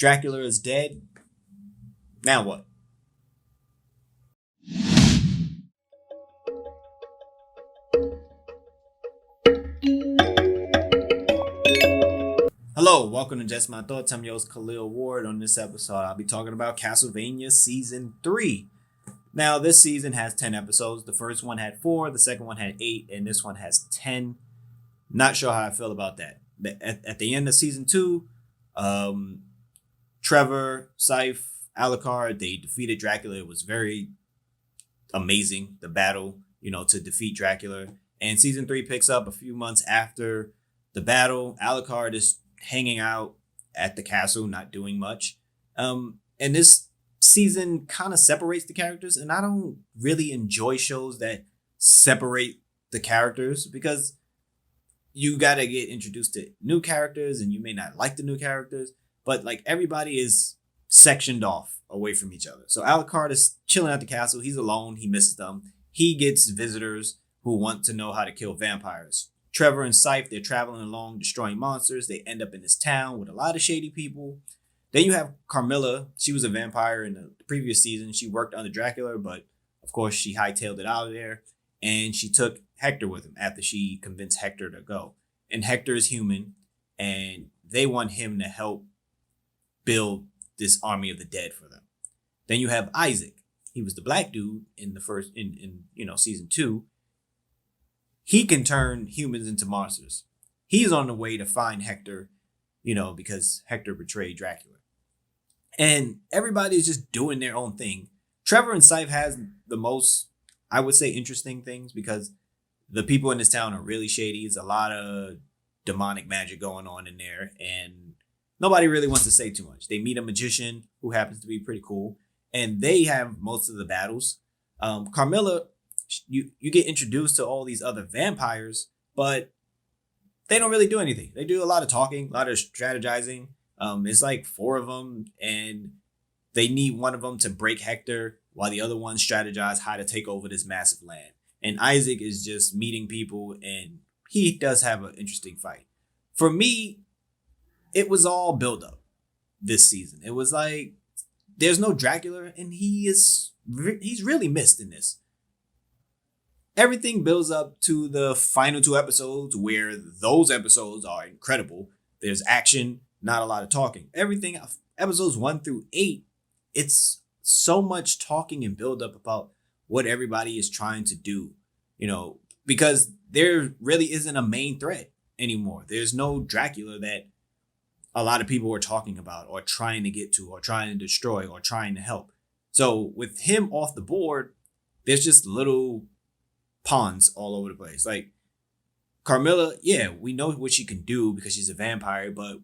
Dracula is dead. Now what? Hello, welcome to Just My Thoughts. I'm your host Khaleel Ward. On this episode, I'll be talking about Castlevania Season 3. Now, this season has 10 episodes. The first one had 4, the second one had 8, and this one has 10. Not sure how I feel about that. At the end of Season 2, Trevor, Sypha, Alucard, they defeated Dracula. It was very amazing, the battle, to defeat Dracula. And Season 3 picks up a few months after the battle. Alucard is hanging out at the castle, not doing much. And this season kind of separates the characters, and I don't really enjoy shows that separate the characters because you got to get introduced to new characters and you may not like the new characters, but like everybody is sectioned off away from each other. So Alucard is chilling at the castle. He's alone. He misses them. He gets visitors who want to know how to kill vampires. Trevor and Sypha, they're traveling along, destroying monsters. They end up in this town with a lot of shady people. Then you have Carmilla. She was a vampire in the previous season. She worked under Dracula, but of course she hightailed it out of there. And she took Hector with him after she convinced Hector to go. And Hector is human, and they want him to help build this army of the dead for them. Then you have Isaac. He was the black dude in the first in season 2. He can turn humans into monsters. He's on the way to find Hector, because Hector betrayed Dracula. And everybody's just doing their own thing. Trevor and Sypha has the most, I would say, interesting things because the people in this town are really shady. There's a lot of demonic magic going on in there, and nobody really wants to say too much. They meet a magician who happens to be pretty cool, and they have most of the battles. Carmilla, you get introduced to all these other vampires, but they don't really do anything. They do a lot of talking, a lot of strategizing. It's like 4 of them, and they need one of them to break Hector while the other ones strategize how to take over this massive land. And Isaac is just meeting people, and he does have an interesting fight. For me, it was all build up this season. It was like there's no Dracula, and he's really missed in this. Everything builds up to the final 2 episodes where those episodes are incredible. There's action, not a lot of talking. Everything, episodes 1 through 8, it's so much talking and build up about what everybody is trying to do, because there really isn't a main threat anymore. There's no Dracula that a lot of people are talking about or trying to get to or trying to destroy or trying to help. So with him off the board, there's just little pawns all over the place. Like Carmilla, yeah, we know what she can do because she's a vampire, but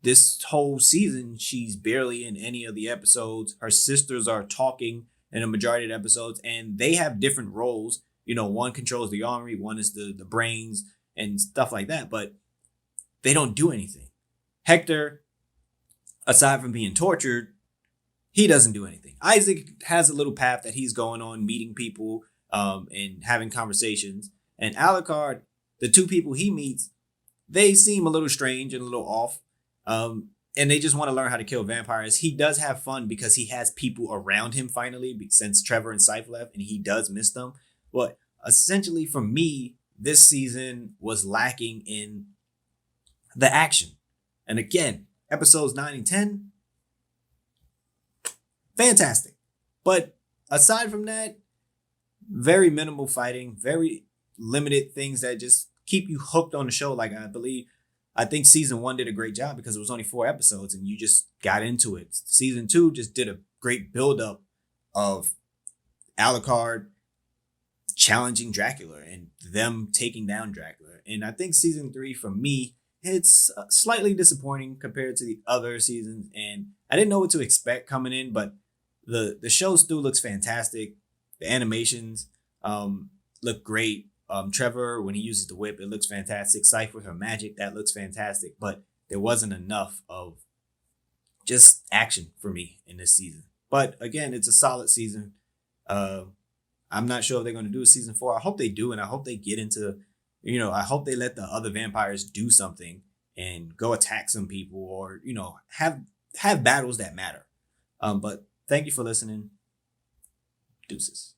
this whole season, she's barely in any of the episodes. Her sisters are talking in a majority of the episodes, and they have different roles. One controls the armory, one is the brains and stuff like that, but they don't do anything. Hector, aside from being tortured, he doesn't do anything. Isaac has a little path that he's going on, meeting people and having conversations. And Alucard, the 2 people he meets, they seem a little strange and a little off. And they just want to learn how to kill vampires. He does have fun because he has people around him finally, since Trevor and Sypha left, and he does miss them. But essentially, for me, this season was lacking in the action. And again, episodes 9 and 10, fantastic. But aside from that, very minimal fighting, very limited things that just keep you hooked on the show. Like I think season 1 did a great job because it was only 4 episodes and you just got into it. Season 2 just did a great buildup of Alucard challenging Dracula and them taking down Dracula. And I think season 3, for me, it's slightly disappointing compared to the other seasons. And I didn't know what to expect coming in, but the show still looks fantastic. The animations look great. Trevor, when he uses the whip, it looks fantastic. Sypha with her magic, that looks fantastic. But there wasn't enough of just action for me in this season. But again, it's a solid season. I'm not sure if they're going to do a season 4. I hope they do, and I hope they get into, I hope they let the other vampires do something and go attack some people, or have battles that matter. But thank you for listening. Deuces.